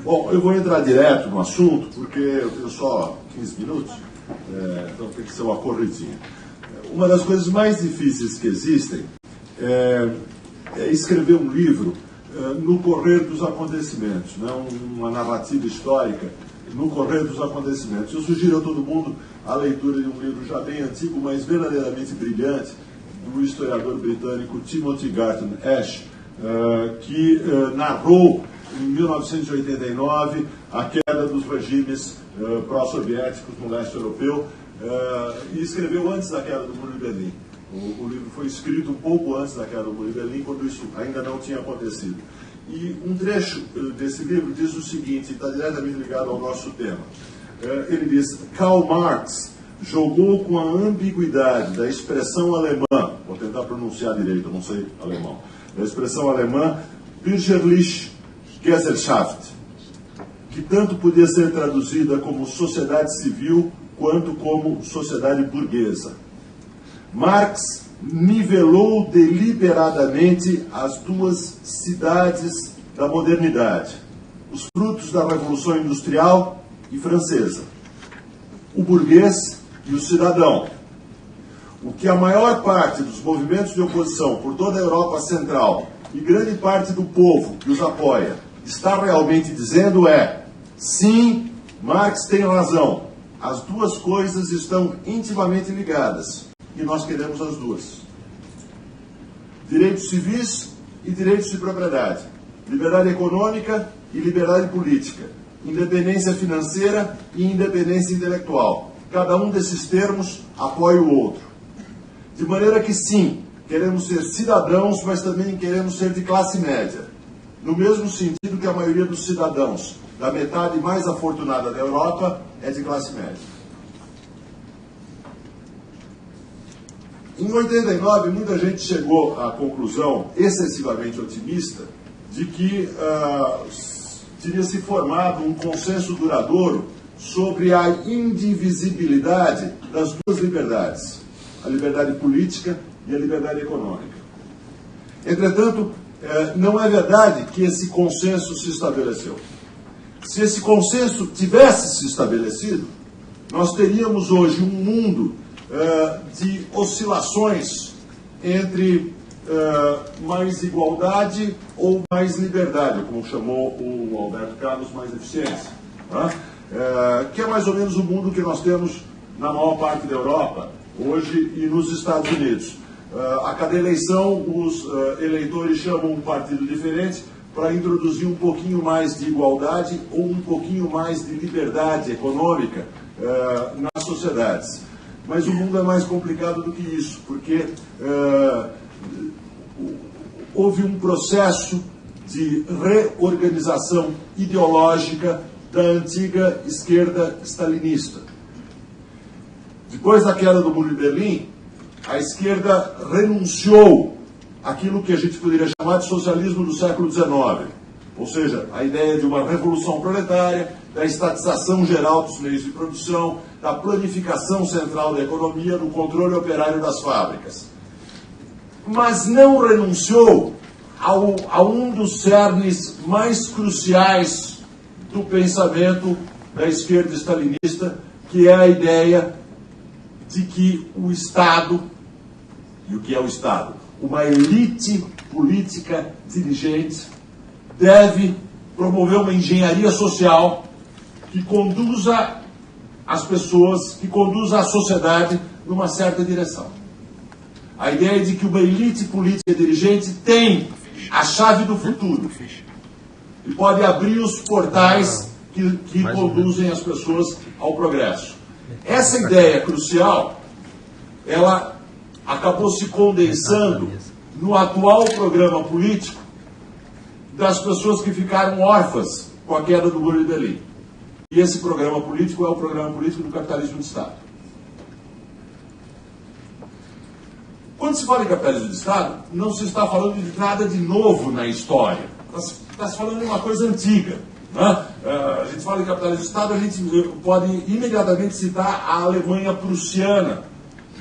Bom, eu vou entrar direto no assunto, porque eu tenho só 15 minutos, então tem que ser uma corridinha. Uma das coisas mais difíceis que existem é escrever um livro no correr dos acontecimentos, né? Uma narrativa histórica no correr dos acontecimentos. Eu sugiro a todo mundo a leitura de um livro já bem antigo, mas verdadeiramente brilhante, do historiador britânico Timothy Garton Ash, que narrou em 1989 a queda dos regimes pró-soviéticos no leste europeu, e escreveu antes da queda do Muro de Berlim. O livro foi escrito um pouco antes da queda do Muro de Berlim, quando isso ainda não tinha acontecido. E um trecho desse livro diz o seguinte, está diretamente ligado ao nosso tema. Ele diz: Karl Marx jogou com a ambiguidade da expressão alemã, vou tentar pronunciar direito, eu não sei alemão, da expressão alemã Bürgerliche Gesellschaft, que tanto podia ser traduzida como sociedade civil quanto como sociedade burguesa. Marx nivelou deliberadamente as duas cidades da modernidade, os frutos da Revolução Industrial e Francesa, o burguês e o cidadão. O que a maior parte dos movimentos de oposição por toda a Europa Central e grande parte do povo que os apoia está realmente dizendo é: sim, Marx tem razão, as duas coisas estão intimamente ligadas e nós queremos as duas. Direitos civis e direitos de propriedade, liberdade econômica e liberdade política, independência financeira e independência intelectual. Cada um desses termos apoia o outro. De maneira que sim, queremos ser cidadãos, mas também queremos ser de classe média. No mesmo sentido que a maioria dos cidadãos da metade mais afortunada da Europa é de classe média. Em 89, muita gente chegou à conclusão excessivamente otimista de que teria se formado um consenso duradouro sobre a indivisibilidade das duas liberdades, a liberdade política e a liberdade econômica. Entretanto, não é verdade que esse consenso se estabeleceu. Se esse consenso tivesse se estabelecido, nós teríamos hoje um mundo de oscilações entre mais igualdade ou mais liberdade, como chamou o Alberto Carlos, mais eficiência, né? Que é mais ou menos o mundo que nós temos na maior parte da Europa hoje e nos Estados Unidos. A cada eleição, os eleitores chamam um partido diferente para introduzir um pouquinho mais de igualdade ou um pouquinho mais de liberdade econômica nas sociedades. Mas o mundo é mais complicado do que isso, porque houve um processo de reorganização ideológica da antiga esquerda stalinista. Depois da queda do Muro de Berlim, a esquerda renunciou àquilo que a gente poderia chamar de socialismo do século XIX, ou seja, a ideia de uma revolução proletária, da estatização geral dos meios de produção, da planificação central da economia, do controle operário das fábricas. Mas não renunciou a um dos cernes mais cruciais do pensamento da esquerda stalinista, que é a ideia de que o Estado, e o que é o Estado? Uma elite política dirigente deve promover uma engenharia social que conduza as pessoas, que conduza a sociedade numa certa direção. A ideia de que uma elite política dirigente tem a chave do futuro e pode abrir os portais que conduzem as pessoas ao progresso. Essa ideia crucial, ela acabou se condensando no atual programa político das pessoas que ficaram órfãs com a queda do Muro de Berlim. E esse programa político é o programa político do capitalismo de Estado. Quando se fala em capitalismo de Estado, não se está falando de nada de novo na história. Está se falando de uma coisa antiga. Né? A gente fala em capitalismo de Estado, a gente pode imediatamente citar a Alemanha prussiana,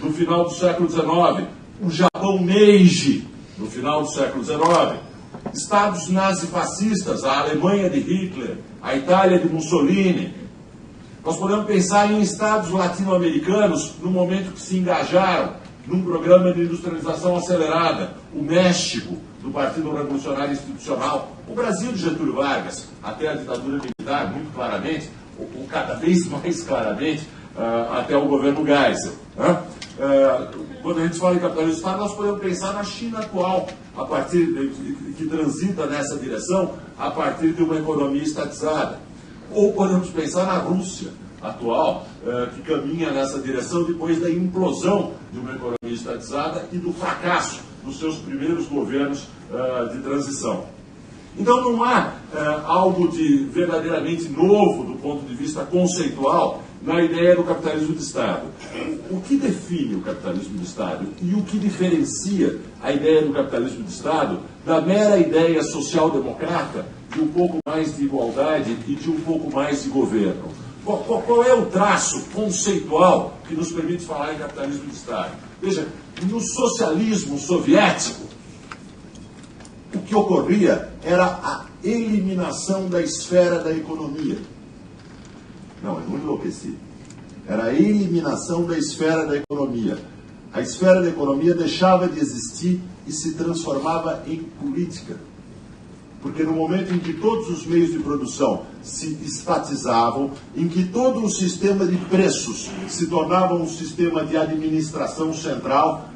no final do século XIX, o Japão Meiji, no final do século XIX, estados nazifascistas, a Alemanha de Hitler, a Itália de Mussolini. Nós podemos pensar em estados latino-americanos no momento que se engajaram num programa de industrialização acelerada, o México, do Partido Revolucionário Institucional, o Brasil de Getúlio Vargas, até a ditadura militar, muito claramente, ou cada vez mais claramente, até o governo Geisel. Quando a gente fala em capitalismo de Estado, nós podemos pensar na China atual, a partir que transita nessa direção, a partir de uma economia estatizada. Ou podemos pensar na Rússia atual, que caminha nessa direção depois da implosão de uma economia estatizada e do fracasso dos seus primeiros governos de transição. Então não há algo de verdadeiramente novo do ponto de vista conceitual na ideia do capitalismo de Estado. O que define o capitalismo de Estado e o que diferencia a ideia do capitalismo de Estado da mera ideia social-democrata de um pouco mais de igualdade e de um pouco mais de governo? Qual é o traço conceitual que nos permite falar em capitalismo de Estado? Veja, no socialismo soviético, o que ocorria era a eliminação da esfera da economia. Não, eu não enlouqueci. Era a eliminação da esfera da economia. A esfera da economia deixava de existir e se transformava em política. Porque no momento em que todos os meios de produção se estatizavam, em que todo o sistema de preços se tornava um sistema de administração central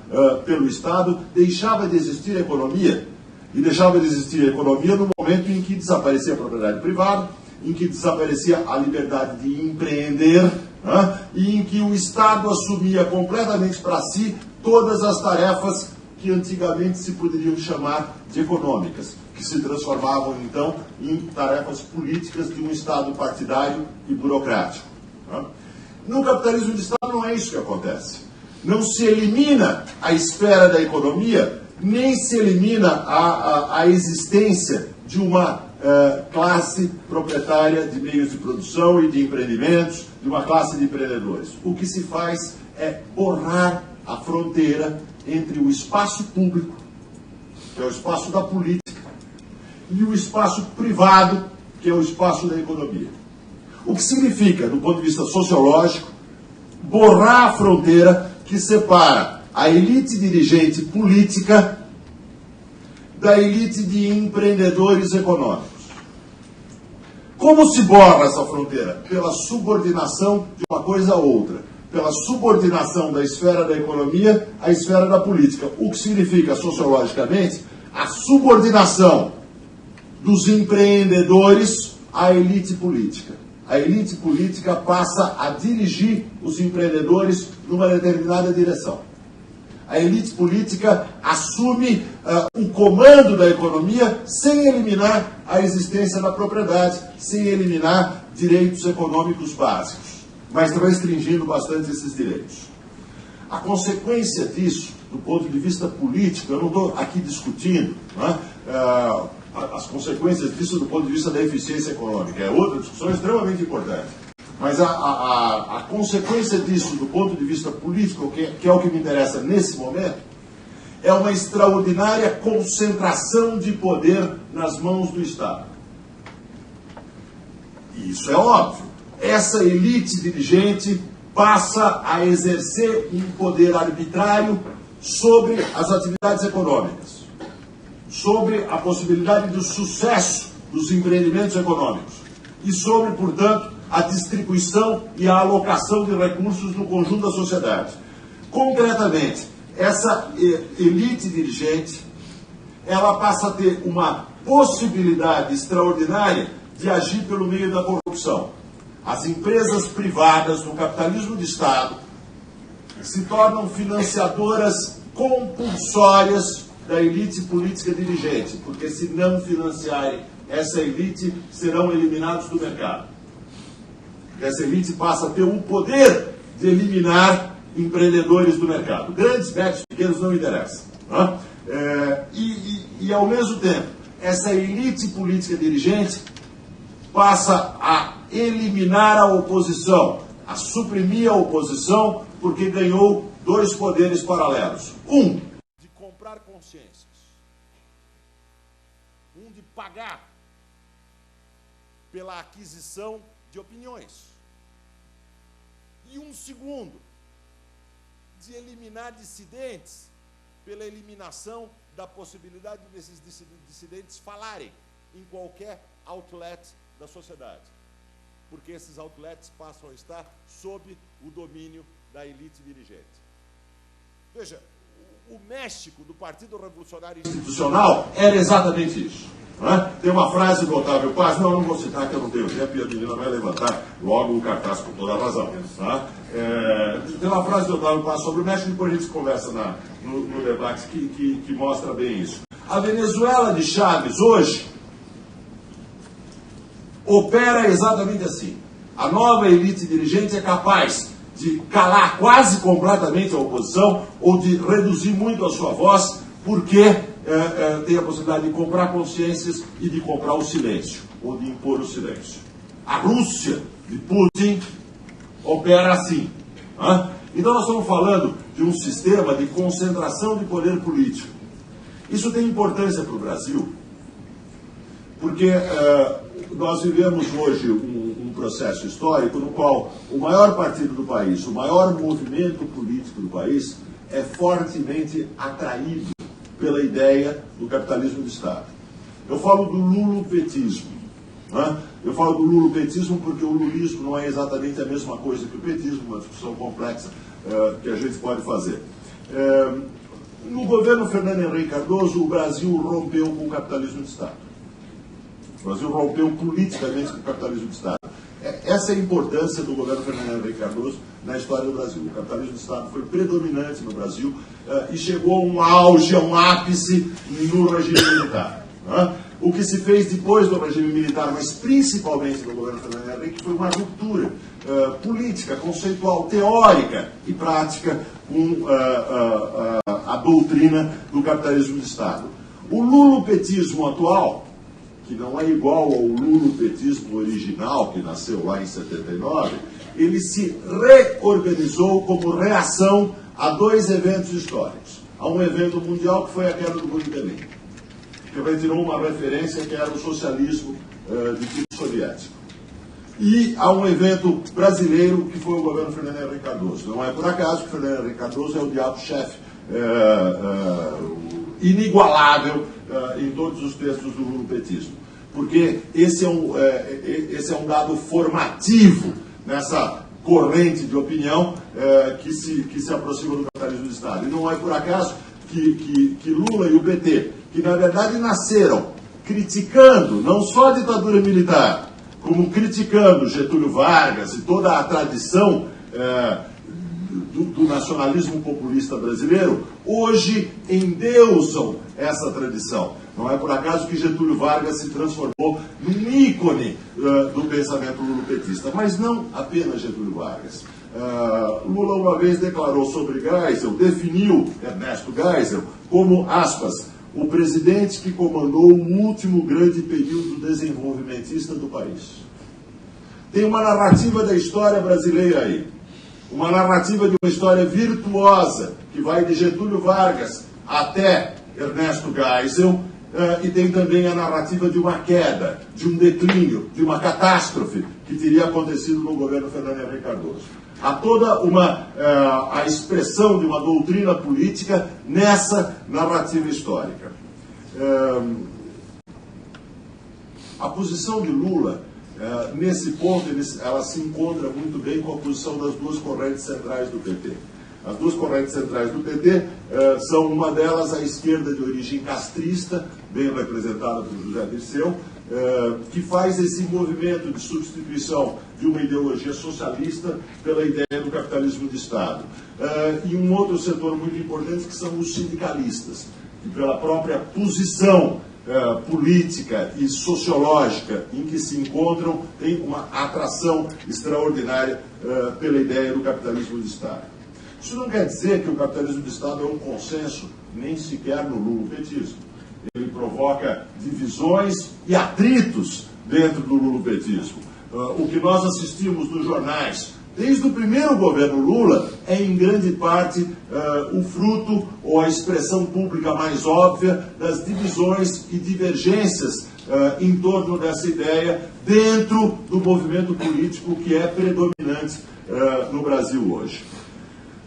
pelo Estado, deixava de existir a economia. E deixava de existir a economia no momento em que desaparecia a propriedade privada, em que desaparecia a liberdade de empreender, e em que o Estado assumia completamente para si todas as tarefas que antigamente se poderiam chamar de econômicas, que se transformavam, então, em tarefas políticas de um Estado partidário e burocrático. No capitalismo de Estado não é isso que acontece. Não se elimina a esfera da economia, nem se elimina a existência de uma classe proprietária de meios de produção e de empreendimentos, de uma classe de empreendedores. O que se faz é borrar a fronteira entre o espaço público, que é o espaço da política, e o espaço privado, que é o espaço da economia. O que significa, do ponto de vista sociológico, borrar a fronteira que separa a elite dirigente política da elite de empreendedores econômicos. Como se borra essa fronteira? Pela subordinação de uma coisa a outra. Pela subordinação da esfera da economia à esfera da política. O que significa, sociologicamente, a subordinação dos empreendedores à elite política. A elite política passa a dirigir os empreendedores numa determinada direção. A elite política assume o comando da economia sem eliminar a existência da propriedade, sem eliminar direitos econômicos básicos, mas restringindo bastante esses direitos. A consequência disso, do ponto de vista político, eu não estou aqui discutindo as consequências disso do ponto de vista da eficiência econômica, é outra discussão extremamente importante. Mas a consequência disso, do ponto de vista político, que é o que me interessa nesse momento, é uma extraordinária concentração de poder nas mãos do Estado. E isso é óbvio. Essa elite dirigente passa a exercer um poder arbitrário sobre as atividades econômicas, sobre a possibilidade do sucesso dos empreendimentos econômicos e sobre, portanto, a distribuição e a alocação de recursos no conjunto da sociedade. Concretamente, essa elite dirigente, ela passa a ter uma possibilidade extraordinária de agir pelo meio da corrupção. As empresas privadas no capitalismo de Estado se tornam financiadoras compulsórias da elite política dirigente, porque se não financiarem essa elite, serão eliminados do mercado. Essa elite passa a ter o poder de eliminar empreendedores do mercado. Grandes, médios, pequenos, não interessam. E, ao mesmo tempo, essa elite política dirigente passa a eliminar a oposição, a suprimir a oposição, porque ganhou dois poderes paralelos. Um, de comprar consciências. um de pagar pela aquisição de opiniões, e um segundo de eliminar dissidentes pela eliminação da possibilidade desses dissidentes falarem em qualquer outlet da sociedade, porque esses outlets passam a estar sob o domínio da elite dirigente. Veja, o México do Partido Revolucionário Institucional era exatamente isso. Tem uma frase do Otávio Paz, não vou citar que eu não tenho tempo e a menina vai levantar logo o cartaz com toda a razão. Tem uma frase do Otávio Paz sobre o México, depois a gente conversa no debate que mostra bem isso. A Venezuela de Chávez hoje opera exatamente assim. A nova elite dirigente é capaz de calar quase completamente a oposição ou de reduzir muito a sua voz, porque tem a possibilidade de comprar consciências e de comprar o silêncio, ou de impor o silêncio. A Rússia de Putin opera assim. Então nós estamos falando de um sistema de concentração de poder político. Isso tem importância para o Brasil, porque nós vivemos hoje um processo histórico no qual o maior partido do país, o maior movimento político do país, é fortemente atraído pela ideia do capitalismo de Estado. Eu falo do lulopetismo. Eu falo do lulopetismo porque o lulismo não é exatamente a mesma coisa que o petismo, uma discussão complexa que a gente pode fazer. No governo Fernando Henrique Cardoso, o Brasil rompeu com o capitalismo de Estado. O Brasil rompeu politicamente com o capitalismo de Estado. Essa é a importância do governo Fernando Henrique Cardoso na história do Brasil. O capitalismo de Estado foi predominante no Brasil e chegou a um auge, a um ápice no regime militar. O que se fez depois do regime militar, mas principalmente no governo Fernando Henrique, foi uma ruptura política, conceitual, teórica e prática com a doutrina do capitalismo de Estado. O lulopetismo atual, que não é igual ao lulopetismo original, que nasceu lá em 79, ele se reorganizou como reação a dois eventos históricos. A um evento mundial que foi a queda do Muro de Berlim, que retirou uma referência que era o socialismo de tipo soviético. E a um evento brasileiro que foi o governo Fernando Henrique Cardoso. Não é por acaso que Fernando Henrique Cardoso é o diabo-chefe inigualável em todos os textos do lulopetismo. Porque esse é um dado formativo nessa corrente de opinião que se aproxima do capitalismo de Estado. E não é por acaso que Lula e o PT, que na verdade nasceram criticando não só a ditadura militar, como criticando Getúlio Vargas e toda a tradição do nacionalismo populista brasileiro, hoje endeusam essa tradição. Não é por acaso que Getúlio Vargas se transformou num ícone do pensamento lulopetista, mas não apenas Getúlio Vargas. Lula uma vez declarou sobre Geisel, definiu Ernesto Geisel como, aspas, o presidente que comandou o último grande período desenvolvimentista do país. Tem uma narrativa da história brasileira aí, uma narrativa de uma história virtuosa, que vai de Getúlio Vargas até Ernesto Geisel, e tem também a narrativa de uma queda, de um declínio, de uma catástrofe que teria acontecido no governo Fernando Henrique Cardoso. Há toda a expressão de uma doutrina política nessa narrativa histórica. A posição de Lula, nesse ponto, ela se encontra muito bem com a posição das duas correntes centrais do PT. As duas correntes centrais do PT são, uma delas, a esquerda de origem castrista, bem representada por José Dirceu, que faz esse movimento de substituição de uma ideologia socialista pela ideia do capitalismo de Estado. E um outro setor muito importante, que são os sindicalistas, que pela própria posição política e sociológica em que se encontram, tem uma atração extraordinária pela ideia do capitalismo de Estado. Isso não quer dizer que o capitalismo de Estado é um consenso, nem sequer no lulopetismo. Ele provoca divisões e atritos dentro do lulopetismo. O que nós assistimos nos jornais desde o primeiro governo Lula, é em grande parte o fruto ou a expressão pública mais óbvia das divisões e divergências em torno dessa ideia dentro do movimento político que é predominante no Brasil hoje.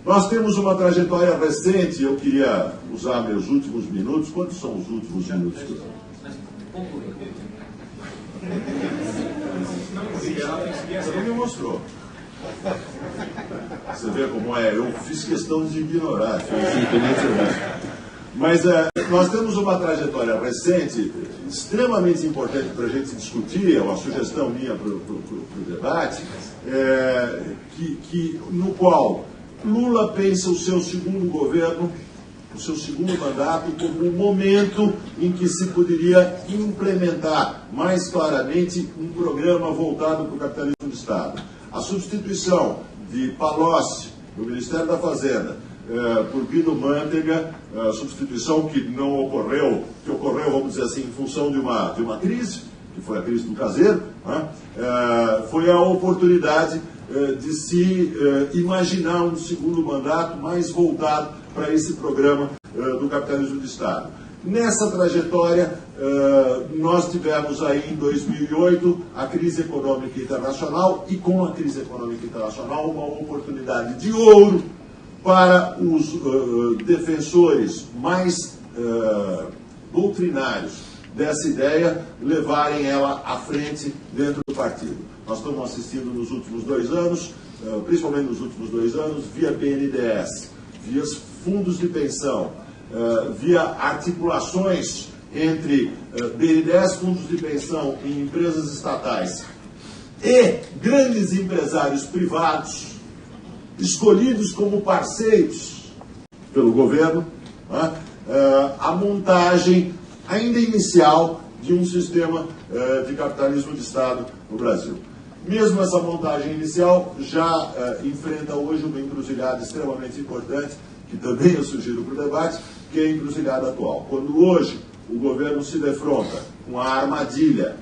Nós temos uma trajetória recente, eu queria usar meus últimos minutos. Quantos são os últimos minutos? Você não me mostrou. Você vê como é? Eu fiz questão de ignorar. Mas nós temos uma trajetória recente, extremamente importante para a gente discutir, é uma sugestão minha para o debate, no qual Lula pensa o seu segundo governo, o seu segundo mandato, como um momento em que se poderia implementar mais claramente um programa voltado para o capitalismo de Estado. A substituição de Palocci, do Ministério da Fazenda, por Guido Mantega, substituição que não ocorreu, que ocorreu, vamos dizer assim, em função de uma crise, que foi a crise do caseiro, né? Foi a oportunidade de se imaginar um segundo mandato mais voltado para esse programa do capitalismo de Estado. Nessa trajetória, nós tivemos aí em 2008 a crise econômica internacional e com a crise econômica internacional uma oportunidade de ouro para os defensores mais doutrinários dessa ideia levarem ela à frente dentro do partido. Nós estamos assistindo nos últimos 2 anos, principalmente nos últimos 2 anos, via BNDES, via fundos de pensão, via articulações entre BNDES, fundos de pensão e empresas estatais e grandes empresários privados escolhidos como parceiros pelo governo, né? A montagem ainda inicial de um sistema de capitalismo de Estado no Brasil. Mesmo essa montagem inicial já enfrenta hoje uma encruzilhada extremamente importante, que também eu sugiro para o debate, que é a encruzilhada atual. Quando hoje o governo se defronta com a armadilha,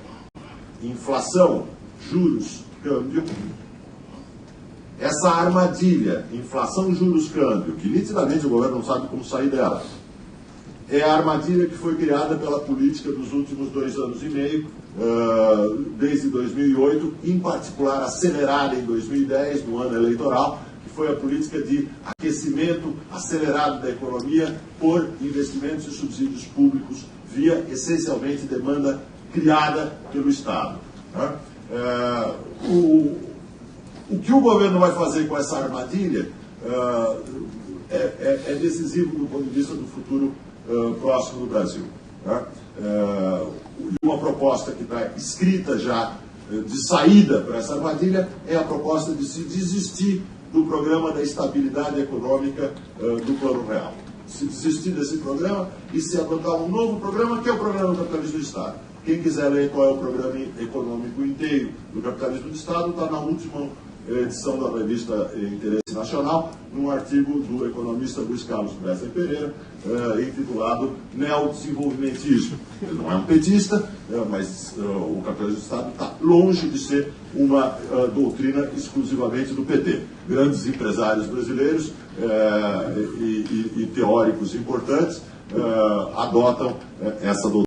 inflação, juros, câmbio, essa armadilha, inflação, juros, câmbio, que nitidamente o governo não sabe como sair dela, é a armadilha que foi criada pela política dos últimos 2 anos e meio, desde 2008, em particular acelerada em 2010, no ano eleitoral, que foi a política de aquecimento acelerado da economia por investimentos e subsídios públicos via, essencialmente, demanda criada pelo Estado. O que o governo vai fazer com essa armadilha é decisivo do ponto de vista do futuro próximo do Brasil. Uma proposta que está escrita já de saída para essa armadilha é a proposta de se desistir do programa da estabilidade econômica do Plano Real. Se desistir desse programa e se adotar um novo programa, que é o programa do capitalismo de Estado. Quem quiser ler qual é o programa econômico inteiro do capitalismo de Estado, está na última edição da revista Interesse Nacional, num artigo do economista Luiz Carlos Bresser Pereira, intitulado Neodesenvolvimentismo. Ele não é um petista, mas o capitalismo de Estado está longe de ser uma doutrina exclusivamente do PT. Grandes empresários brasileiros e teóricos importantes adotam essa doutrina.